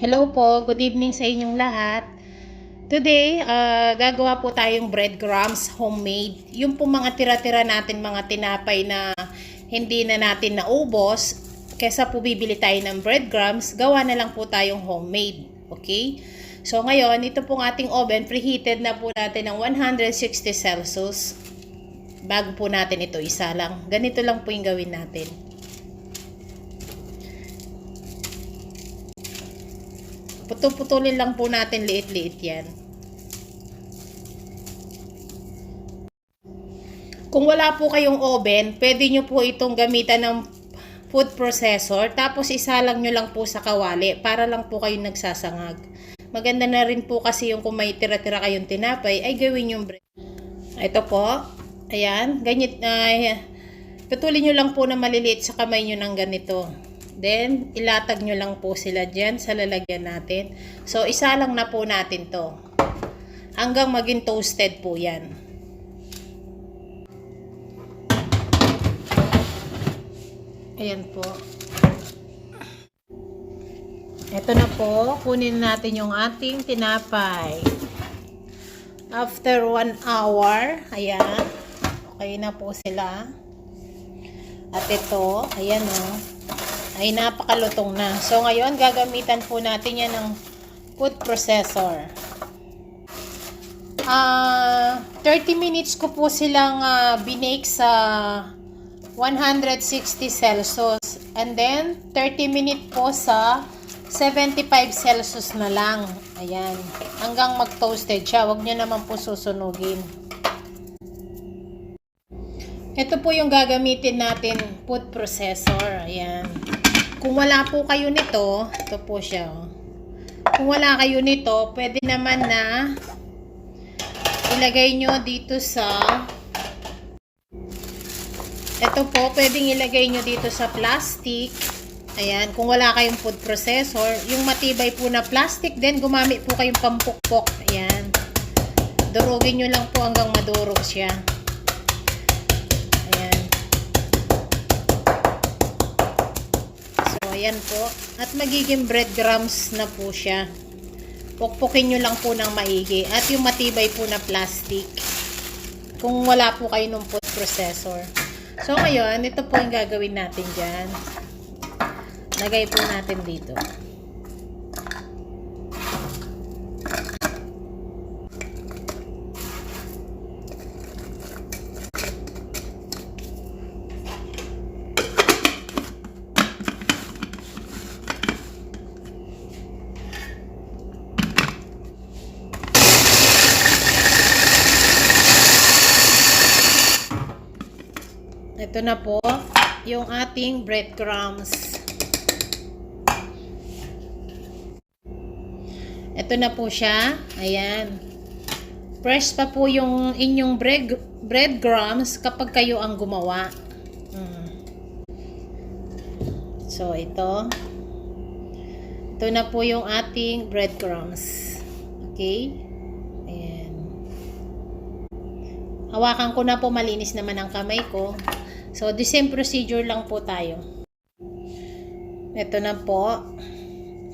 Hello po, good evening sa inyong lahat. Today, gagawa po tayong breadcrumbs homemade. Yung po mga tira-tira natin mga tinapay na hindi na natin naubos, kesa po bibili tayo ng breadcrumbs, gawa na lang po tayong homemade. Okay? So ngayon, ito pong ating oven, preheated na po natin ng 160 Celsius. Bago po natin ito isa lang. Ganito lang po yung gawin natin. Putulin lang po natin liit-liit yan. Kung wala po kayong oven, pwede nyo po itong gamitan ng food processor. Tapos isalang nyo lang po sa kawali para lang po kayong nagsasangag. Maganda na rin po kasi yung kung may tira-tira kayong tinapay, ay gawin yung bread. Ito po. Ayan. Ganyan. Putulin nyo lang po na maliliit sa kamay nyo ng ganito. Then, ilatag nyo lang po sila dyan sa lalagyan natin. So, isa lang na po natin to. Hanggang maging toasted po yan. Ayan po. Ito na po. Kunin natin yung ating tinapay. After 1 hour, ayan. Okay na po sila. At ito, ayan o. Ay napakalutong na. So ngayon gagamitan po natin yan ng food processor. 30 minutes ko po silang binake sa 160 Celsius. And then 30 minutes po sa 75 Celsius na lang. Ayan. Hanggang mag-toasted siya. Huwag nyo naman po susunugin. Ito po yung gagamitin natin food processor. Ayan. Kung wala po kayo nito, ito po siya. Kung wala kayo nito, pwede naman na ilagay nyo dito sa ito po, pwedeng ilagay nyo dito sa plastic. Ayan, kung wala kayong food processor, yung matibay po na plastic, then gumamit po kayong pampukpok. Ayan. Durugin nyo lang po hanggang madurog siya. Ayan po. At magiging breadcrumbs na po siya. Pukpukin nyo lang po ng maigi. At yung matibay po na plastic. Kung wala po kayo ng food processor. So ngayon, ito po yung gagawin natin dyan. Lagay po natin dito. Ito na po yung ating breadcrumbs. Ito na po siya. Ayan. Fresh pa po yung inyong breadcrumbs kapag kayo ang gumawa. So, ito. Ito na po yung ating breadcrumbs. Okay? Ayan. Hawakan ko na po. Malinis naman ang kamay ko. So, the same procedure lang po tayo. Ito na po.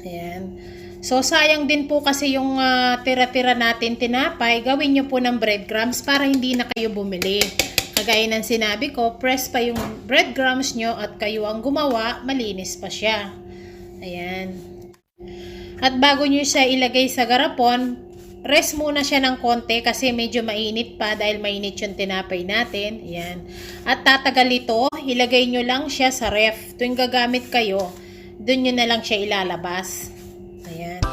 Ayan. So, sayang din po kasi yung tira-tira natin tinapay. Gawin nyo po ng breadcrumbs para hindi na kayo bumili. Kagaya ng sinabi ko, press pa yung breadcrumbs nyo at kayo ang gumawa, malinis pa siya. Ayan. At bago nyo siya ilagay sa garapon, rest muna siya ng konti kasi medyo mainit pa dahil mainit yung tinapay natin. Ayan. At tatagal ito, ilagay nyo lang siya sa ref. Tuwing gagamit kayo, dun nyo na lang siya ilalabas. Ayan.